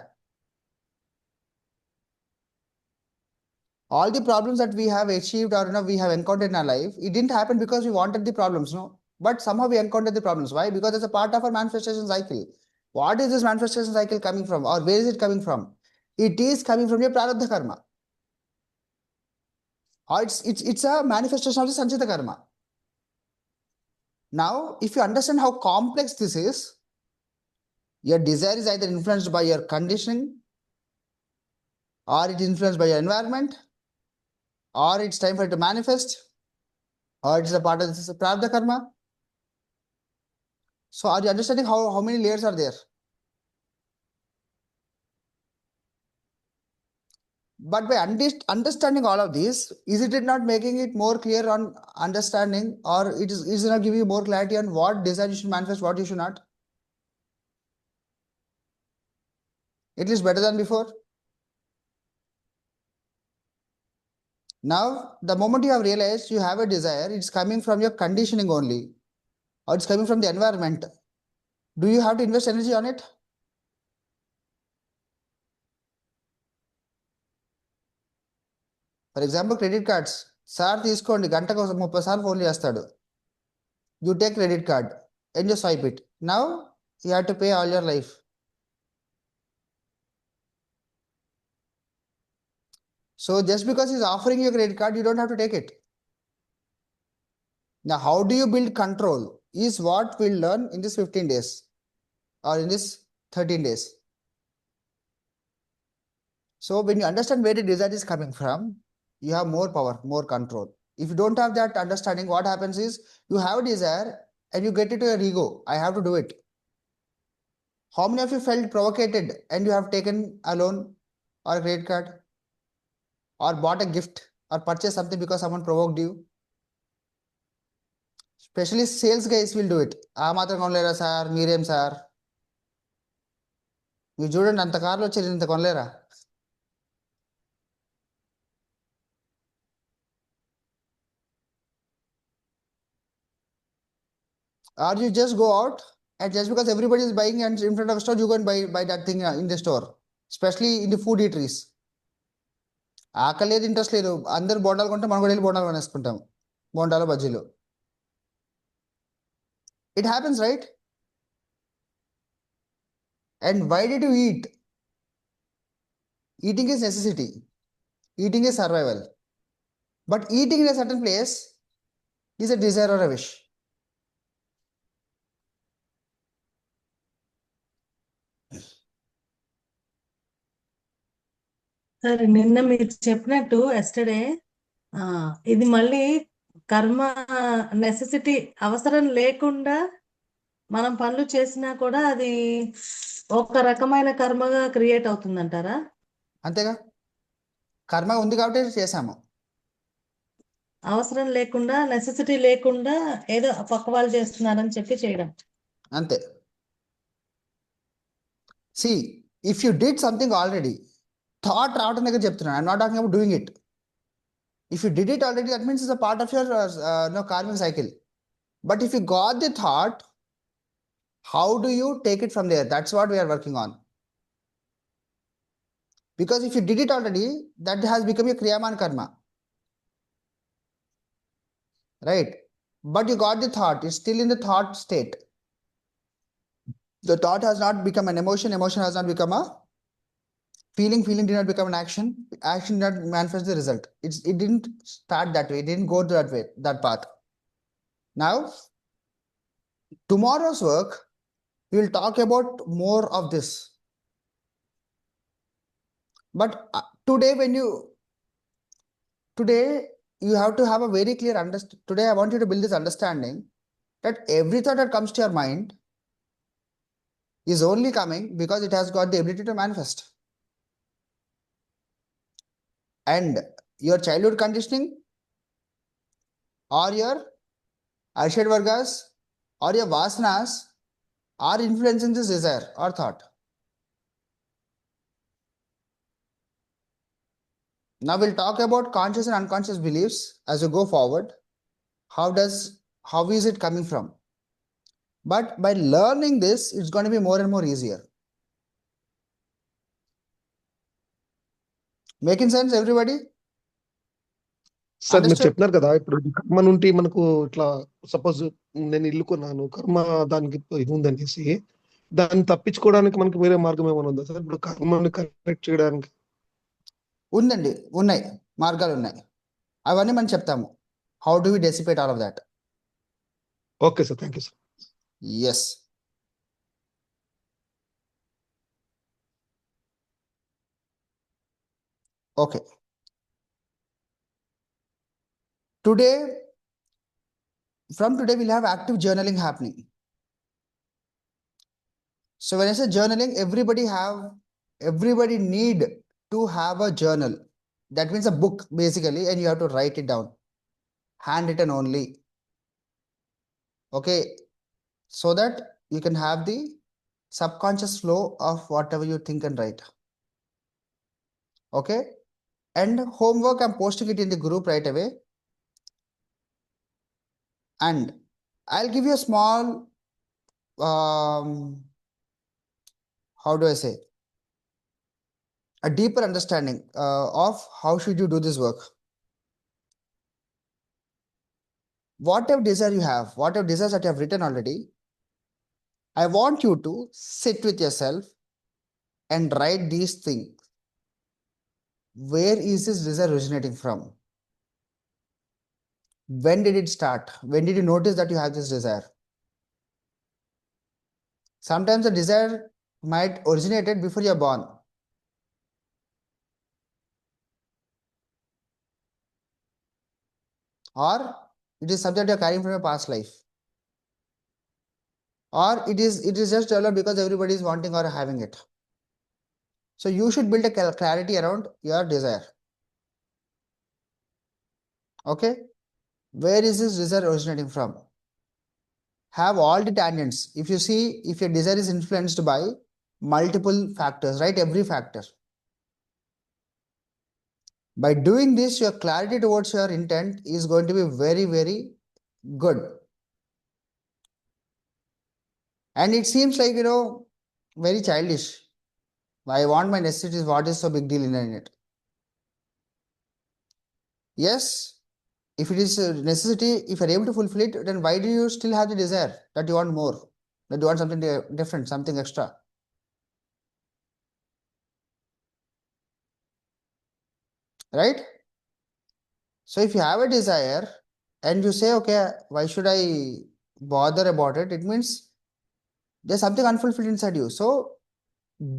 all the problems that we have achieved or we have encountered in our life, it didn't happen because we wanted the problems, no, but somehow we encountered the problems. Why? Because it's a part of our manifestation cycle. What is this manifestation cycle coming from, or where is it coming from? It is coming from your prarabdha karma, or it's a manifestation of the sanchita karma. Now if you understand how complex this is, your desire is either influenced by your conditioning, or it is influenced by your environment, or it's time for it to manifest, or it's a part of this prarabdha karma. So are you understanding how many layers are there? But by understanding all of this, is it not making it more clear on understanding, or is it not giving you more clarity on what desire you should manifest, what you should not? It is better than before. Now, the moment you have realized you have a desire, it's coming from your conditioning only, or it's coming from the environment. Do you have to invest energy on it? For example, credit cards. Sir తీసుకోండి గంటకు 30 సార్లు phone చేస్తాడు. You take credit card and you swipe it. Now you have to pay all your life. So just because he's offering you a credit card, you don't have to take it. Now, how do you build control is what we'll learn in this 15 days or in this 13 days. So when you understand where the desire is coming from, you have more power, more control. If you don't have that understanding, what happens is you have a desire and you get into your ego. I have to do it. How many of you felt provoked and you have taken a loan or a credit card or bought a gift or purchased something because someone provoked you? Especially sales guys will do it. ఆ మాత్రం కొనలేరా sir, మీరేం sir, మీరు చూడండి అంత కార్లు వచ్చేది ఇంత కొనలేరా? Or you just go out and just because everybody is buying and in front of a store, you go and buy that thing in the store, especially in the food eateries. ఆకలి లేదు, interest లేదు, అందరు బోండాలు కొంటే మనం కూడా వెళ్ళి బోండాలు కొనేసుకుంటాం, బోండాలు బజ్జీలు. It happens, right? And why did you eat? Eating is necessity. Eating is survival. But eating in a certain place is a desire or a wish. సరే, నిన్న మీరు చెప్పినట్టు ఎస్టర్డే ఇది మళ్ళీ కర్మ నెసెసిటీ అవసరం లేకుండా మనం పనులు చేసినా కూడా అది ఒక రకమైన కర్మగా క్రియేట్ అవుతుందంటారా? అంతేగా, కర్మ ఉంది కాబట్టి చేసాము. అవసరం లేకుండా, నెసెసిటీ లేకుండా ఏదో పక్క వాళ్ళు చేస్తున్నారని చెప్పి చేయడం అంతే. See, if you did something already, thought రావటం దగ్గర చెప్తున్నాను. I'm not talking about doing it. If you did it already, that means it's a part of your karmic cycle. But if you got the thought, how do you take it from there? That's what we are working on. Because if you did it already, that has become a kriyaman karma. Right? But you got the thought, it's still in the thought state. The thought has not become an emotion, emotion has not become a feeling, feeling did not become an action, action did not manifest the result. It didn't start that way, it didn't go that way, that path. Now, tomorrow's work, we will talk about more of this. But today you have to have a very clear understanding. Today I want you to build this understanding that every thought that comes to your mind is only coming because it has got the ability to manifest. And your childhood conditioning or your Arshad Vargas or your Vasanas are influencing this desire or thought. Now we'll talk about conscious and unconscious beliefs as we go forward. How is it coming from? But by learning this, it's going to be more and more easier. Making sense, everybody? Sir మీరు Understood? చెప్పినారు కదా, ఇప్పుడు కర్మ నుండి మనకు ఇట్లా suppose నేను ఇల్లు కొన్నాను, కర్మ దానికి ఇది ఉందనేసి దాన్ని తప్పించుకోవడానికి మనకి వేరే మార్గం ఏమైనా ఉందా సార్? ఇప్పుడు కర్మని కరెక్ట్ చేయడానికి ఉందండి, ఉన్నాయి మార్గాలు ఉన్నాయి. అవన్నీ మనం చెప్తాము. How do we dissipate all of that? Okay sir, thank you sir. Yes. Okay. From today, we'll have active journaling happening. So when I say journaling, everybody need to have a journal. That means a book basically, and you have to write it down, handwritten only. Okay, so that you can have the subconscious flow of whatever you think and write. Okay, and homework, I'm posting it in the group right away. And I'll give you a small, how do I say, a deeper understanding of how should you do this work. Whatever desire you have, whatever desires that you have written already, I want you to sit with yourself and write these things. where is this desire originating from? When did it start? When did you notice that you have this desire? Sometimes the desire might originated before you're born. Or it is something that you're carrying from your past life. Or it is just developed because everybody is wanting or having it. So you should build a clarity around your desire. Okay? Where is this desire originating from? Have all the tangents. If you see, if your desire is influenced by multiple factors, right? Every factor. By doing this, your clarity towards your intent is going to be very, very good. And it seems like, very childish. I want my necessities. What is so big deal in it? Yes, if it is a necessity, if you're able to fulfill it, then why do you still have the desire that you want more, that you want something different, something extra? Right? So if you have a desire and you say, okay, why should I bother about it? It means there's something unfulfilled inside you. So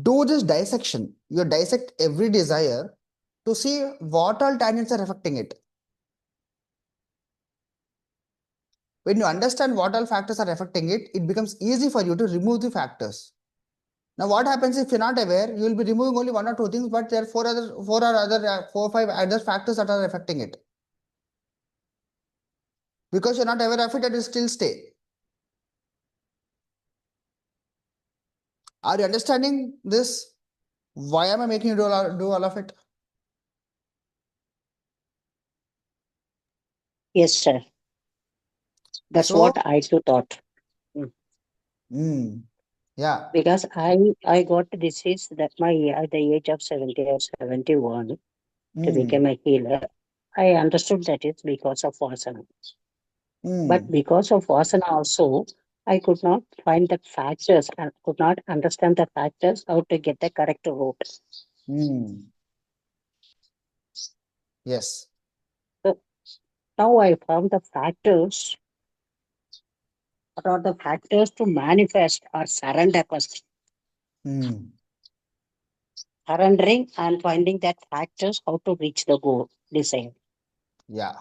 do this dissection. You dissect every desire to see what all tangents are affecting it. When you understand what all factors are affecting it, it becomes easy for you to remove the factors. Now, what happens if you're not aware? You will be removing only one or two things, but there are four or five other factors that are affecting it. Because you're not aware of it, it will still stay. Are you understanding this? Why am I making you do all of it? Yes, sir. That's So, what I too thought. Yeah. Because I got the disease that my at the age of 70 or 71 to become a healer. I understood that it's because of Vasana. But because of Vasana also, I could not find the factors and could not understand the factors how to get the correct route. Yes. So now I found the factors. What are the factors to manifest or surrender first? Surrendering and finding that factors how to reach the goal desired. Yeah.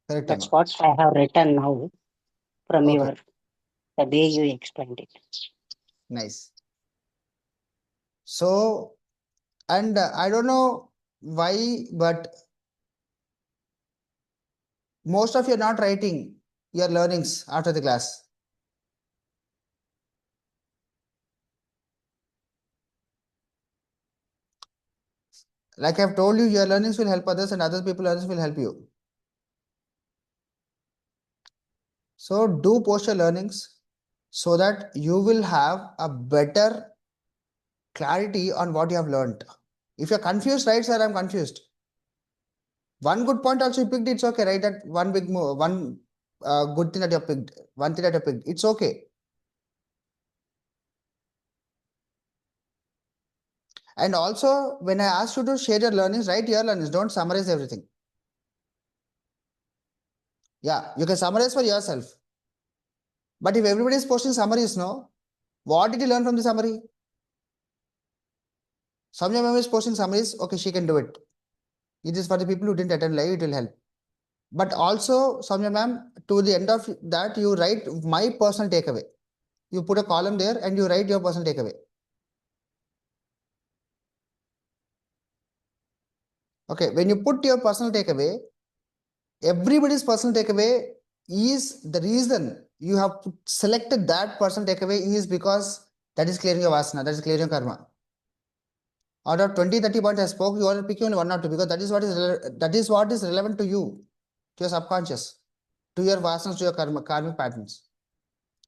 Correct. That's what I have written now from Okay. the way you explained it. Nice. So, and I don't know why, but most of you are not writing your learnings after the class. Like I've told you, your learnings will help others and other people learnings will help you. So do post your learnings so that you will have a better clarity on what you have learned. If you're confused, right, sir, I'm confused. One good point also you picked, it's okay, right? That one good thing that you picked, one thing that you picked, it's okay. And also, when I asked you to share your learnings, write your learnings, don't summarize everything. Yeah, you can summarize for yourself. But if everybody is posting summaries, no, what did you learn from the summary? Samya ma'am is posting summaries, okay, she can do it. It is for the people who didn't attend live, it will help. But also, Samya ma'am, to the end of that, you write my personal takeaway. You put a column there and you write your personal takeaway. Okay, when you put your personal takeaway, everybody's personal takeaway is the reason you have selected that personal takeaway is because that is clearing your vasana, that is clearing your karma. Out of 20-30 points I spoke, you are picking only one or two because that is what is relevant to you, to your subconscious, to your vasanas, to your karmic patterns.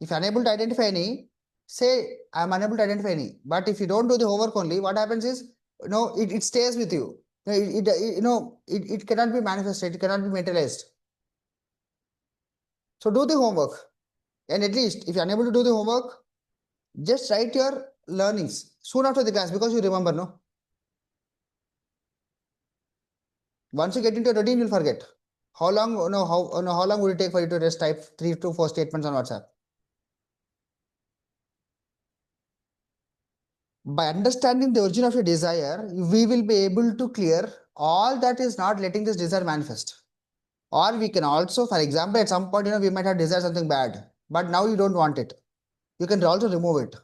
If you're unable to identify any, say I'm unable to identify any. But if you don't do the homework only, what happens is, it stays with you. It cannot be manifested, it cannot be materialized. So do the homework. And at least if you're unable to do the homework, just write your learnings soon after the class because you remember, no? Once you get into a routine, you'll forget. How long, how long would it take for you to just type 3 to 4 statements on WhatsApp? By understanding the origin of your desire, we will be able to clear all that is not letting this desire manifest. Or we can also, for example, at some point, we might have desired something bad, but now you don't want it. You can also remove it.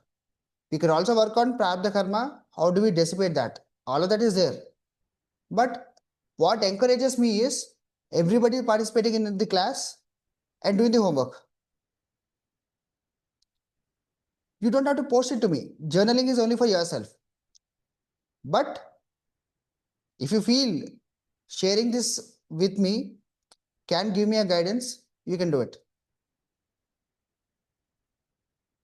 We can also work on prarabdha karma. How do we dissipate that? All of that is there. But what encourages me is everybody participating in the class and doing the homework. You don't have to post it to me. Journaling is only for yourself. But if you feel sharing this with me can give me a guidance, you can do it.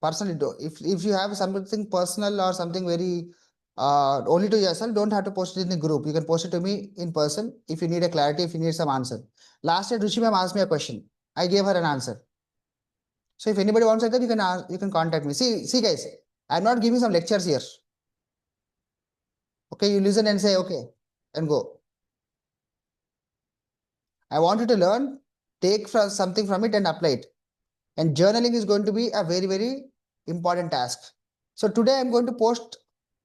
Personally, do. If you have something personal or something very only to yourself, don't have to post it in the group. You can post it to me in person if you need a clarity, if you need some answer. Last year, Ruchi ma'am asked me a question. I gave her an answer. So if anybody wants that, you can contact me. See guys, I'm not giving some lectures here. Okay, you listen and say okay and go. I want you to learn, take something from it and apply it. And journaling is going to be a very, very important task. So today I'm going to post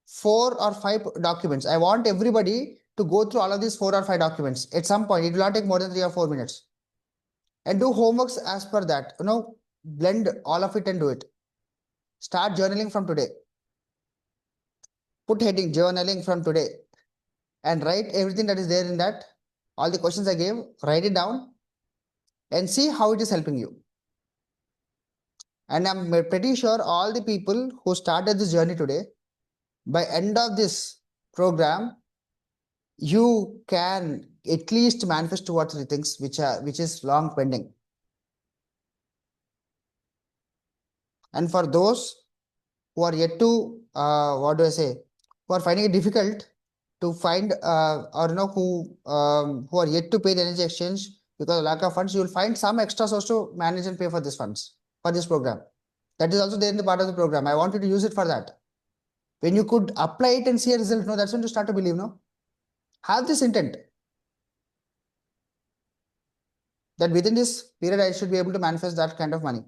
4 or 5 documents. I want everybody to go through all of these 4 or 5 documents. At some point, it will not take more than 3 or 4 minutes. And do homeworks as per that. Blend all of it and do it. Start journaling from today. Put heading journaling from today and write everything that is there in that. All the questions I gave, write it down and see how it is helping you. And I'm pretty sure all the people who started this journey today, by end of this program, you can at least manifest 2 or 3 things which is long pending. And for those who are yet to who are finding it difficult to find who are yet to pay the energy exchange because of lack of funds, you will find some extra source to manage and pay for these funds for this program. That is also there in the part of the program. I want you to use it for that. When you could apply it and see a result, that's when you start to believe, have this intent that within this period, I should be able to manifest that kind of money.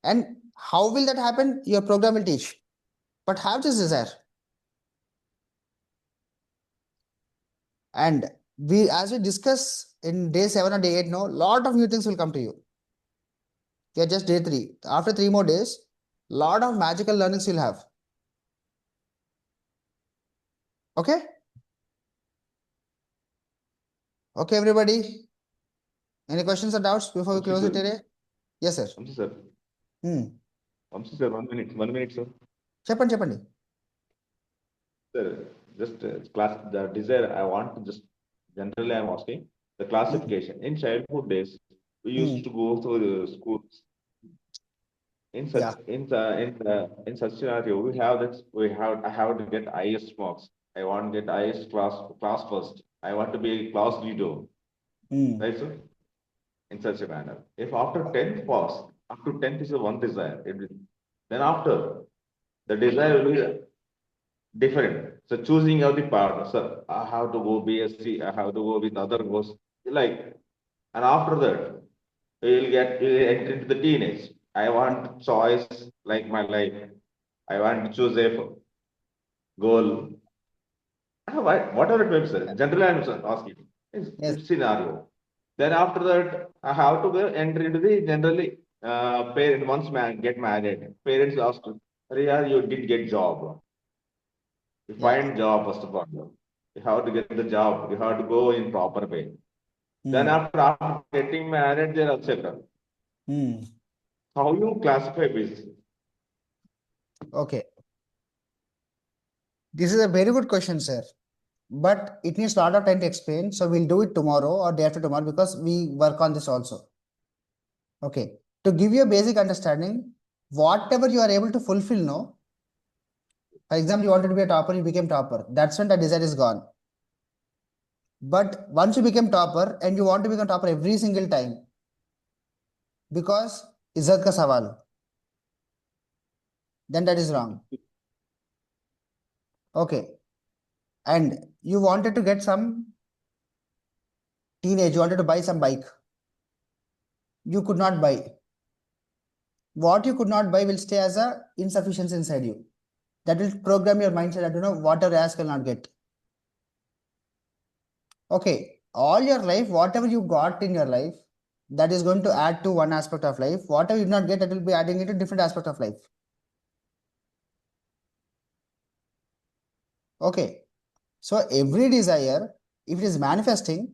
And how will that happen? Your program will teach. But have this desire. And as we discuss in day 7 or day 8, lot of new things will come to you. We are just day 3. After 3 more days, lot of magical learnings you'll have. Okay? Okay, everybody. Any questions or doubts before we close it today? Yes, sir. Sir. Sir, 1 minute. 1 minute, sir. Cheppandi. Sir, just the desire I want to just generally I'm asking the classification. In childhood days, we used to go through the schools. In such in such scenario, I have to get highest marks. I want to get highest class first. I want to be a class leader. Right, sir? In such a manner. If after 10th pass, up to 10th is the one desire. Then after the desire will be different. So choosing of the partner, sir, I have to go BSc, I have to go with other course, like, and after that, you'll enter into the teenage. I want choice like my life. I want to choose a goal. Whatever it may be, sir. Generally, I'm asking. It's scenario. Then after that, I have to go enter into the generally parent once get married. Parents ask, Riya, you did get job. You find job first of all. You have to get the job. You have to go in proper way. Then after getting married, they're etc. How you classify this? Okay. This is a very good question, sir. But it needs a lot of time to explain. So we'll do it tomorrow or day after tomorrow because we work on this also. Okay. To give you a basic understanding, whatever you are able to fulfill, for example, you wanted to be a topper, you became topper. That's when the desire is gone. But once you become topper and you want to become topper every single time, because izzat ka sawal, then that is wrong. Okay. And you wanted to get some teenage, you wanted to buy some bike. You could not buy. What you could not buy will stay as a insufficiency inside you. That will program your mindset that, whatever I ask, I will not get. Okay, all your life, whatever you got in your life, that is going to add to one aspect of life. Whatever you did not get, that will be adding it to different aspect of life. Okay, so every desire, if it is manifesting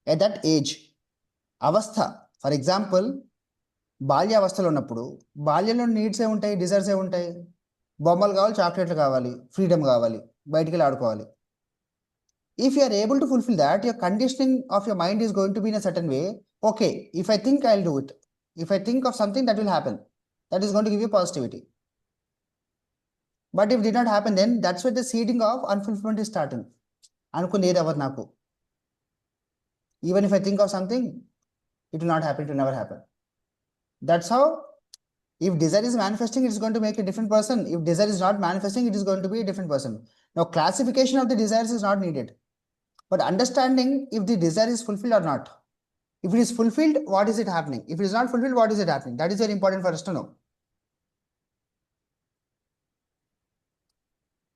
at that age, avastha, for example, బాల్యావస్థలో ఉన్నప్పుడు బాల్యంలో needs a ఉంటాయి, desires ఏ ఉంటాయి, బొమ్మలు కావాలి, చాక్లెట్లు కావాలి, freedom కావాలి, బయటికి వెళ్ళి ఆడుకోవాలి. If you are able to fulfill that, your conditioning of your mind is going to be in a certain way. Okay, if I think, I'll do it. If I think of something, that will happen. That is going to give you positivity. But if it did not happen, then that's where the seeding of unfulfillment is starting. అనుకునేది ఎవరు నాకు. Even if I think of something, it will not happen, it will never happen. That's how, if desire is manifesting, it is going to make a different person. If desire is not manifesting, it is going to be a different person. Now, classification of the desires is not needed, but understanding if the desire is fulfilled or not. If it is fulfilled, what is it happening? If it is not fulfilled, what is it happening? That is very important for us to know.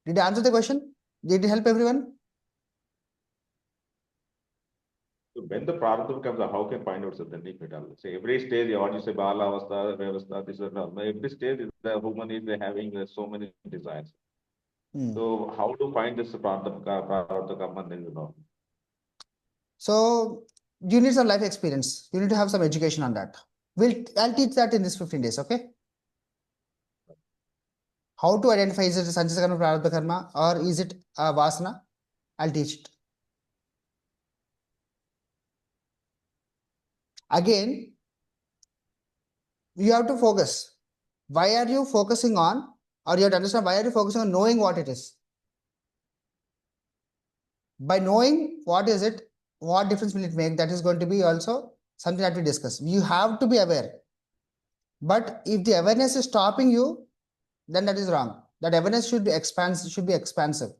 Did I answer the question? Did it help everyone? So when the prarabdha comes, how can find out the limit? Say every stage, what you say, bala avastha, vyavastha, this is not. Every stage, the human is having so many desires. So how to find this prarabdha karma? So you need some life experience. You need to have some education on that. I'll teach that in this 15 days, okay? How to identify, is it a sanchita karma, prarabdha karma, or is it a vasana? I'll teach it. Again, you have to focus. Why are you focusing on, or you have to understand why are you focusing on knowing what it is? By knowing what is it, what difference will it make? That is going to be also something that we discuss. You have to be aware. But if the awareness is stopping you, then that is wrong. That awareness should be expansive.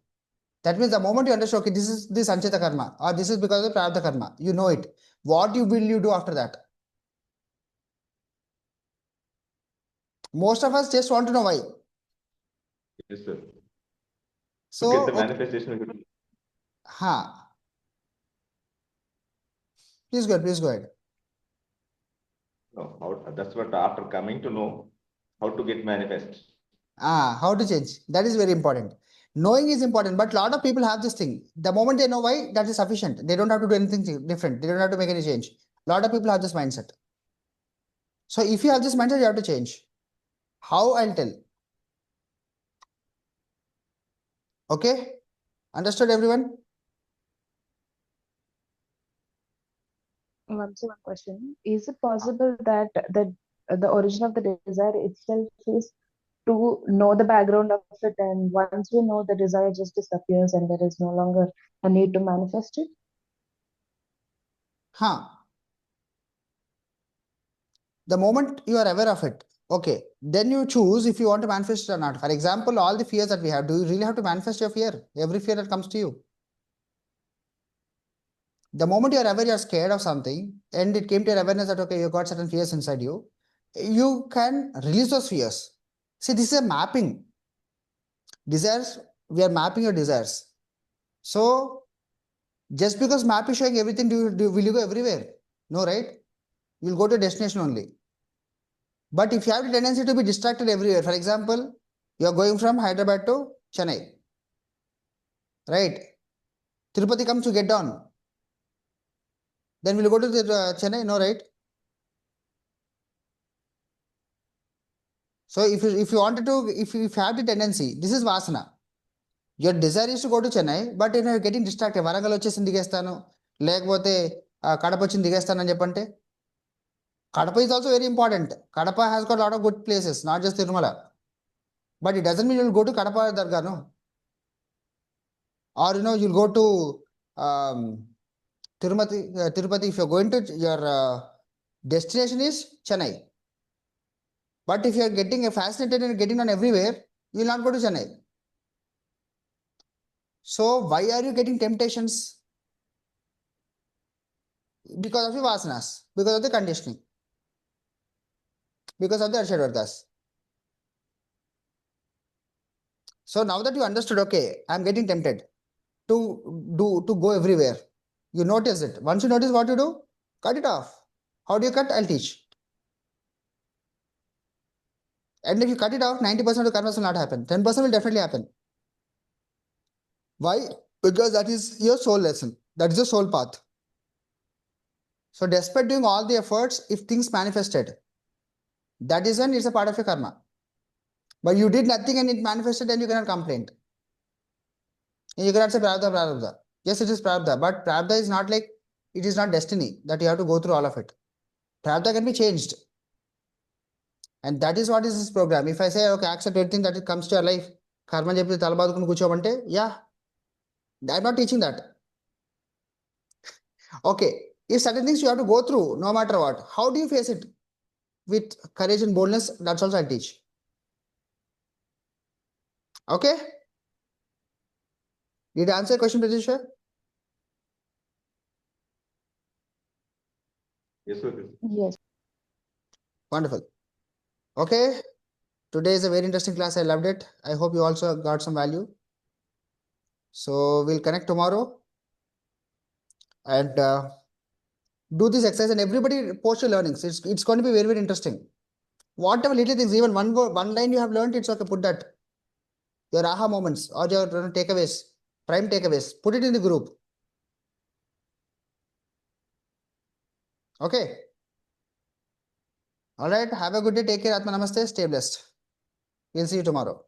That means the moment you understand, okay, this is the sanchita karma, or this is because of prarabdha karma, you know it. What will you do after that? Most of us just want to know why. Yes, sir. So to get the manifestation. Please go ahead. No, that's what after coming to know how to get manifest. How to change. That is very important. Knowing is important, but a lot of people have this thing. The moment they know why, that is sufficient. They don't have to do anything different. They don't have to make any change. A lot of people have this mindset. So if you have this mindset, you have to change. How? I'll tell. Okay? Understood, everyone? One question. Is it possible that the origin of the desire itself is to know the background of it, and once we know, the desire just disappears and there is no longer a need to manifest it? The moment you are aware of it, okay, then you choose if you want to manifest it or not. For example, all the fears that we have, do you really have to manifest your fear? Every fear that comes to you. The moment you are aware, you are scared of something, and it came to your awareness that, okay, you got certain fears inside you, you can release those fears. See, this is a mapping. Desires, we are mapping your desires. So, just because map is showing everything, will you go everywhere? No, right? You'll go to a destination only. But if you have the tendency to be distracted everywhere, for example, you are going from Hyderabad to Chennai, right? Tirupati comes to get down. Then we'll go to the Chennai, no, right? So if you wanted to, if you have the tendency, this is vasana. Your desire is to go to Chennai, but you are getting distracted. Varangal వచ్చేసి దిగేస్తాను, లేకపోతే కడప వచ్చి దిగేస్తాను అని చెప్పంటే. Kadapa is also very important. Kadapa has got a lot of good places, not just Tirumala. But it doesn't mean you'll go to Kadapa Dargah, no? Or you'll go to Tirupati. If you're going to your destination is Chennai. But if you're getting fascinated and getting on everywhere, you will not go to Chennai. So why are you getting temptations? Because of your vasanas, because of the conditioning, because of the Arshad. So now that you understood, okay, I'm getting tempted to go everywhere. You notice it. Once you notice what you do, cut it off. How do you cut? I'll teach. And if you cut it off, 90% of the karmas will not happen. 10% will definitely happen. Why? Because that is your soul lesson. That is your soul path. So despite doing all the efforts, if things manifested, that is when it's a part of your karma. But you did nothing and it manifested, and you cannot complain. And you cannot say prarabdha, prarabdha. Yes, it is prarabdha, but prarabdha is not like, it is not destiny that you have to go through all of it. Prarabdha can be changed. And that is what is this program. If I say, okay, accept everything that it comes to your life, karma చెప్పి తలబాదుకుని కూర్చోమంటే, yeah, I'm not teaching that. Okay, if certain things you have to go through, no matter what, how do you face it? With courage and boldness, that's also I'll teach. Okay? Did I answer your question, Pratisha? Yes, sir. Yes. Wonderful. Okay, today is a very interesting class. I loved it. I hope you also got some value. So we'll connect tomorrow and do this exercise, and everybody post your learnings. It's going to be very, very interesting. Whatever little things, even one line you have learned, it's okay. Put that. Your aha moments or your takeaways, prime takeaways. Put it in the group. Okay. All right. Have a good day. Take care. Atma Namaste. Stay blessed. We'll see you tomorrow.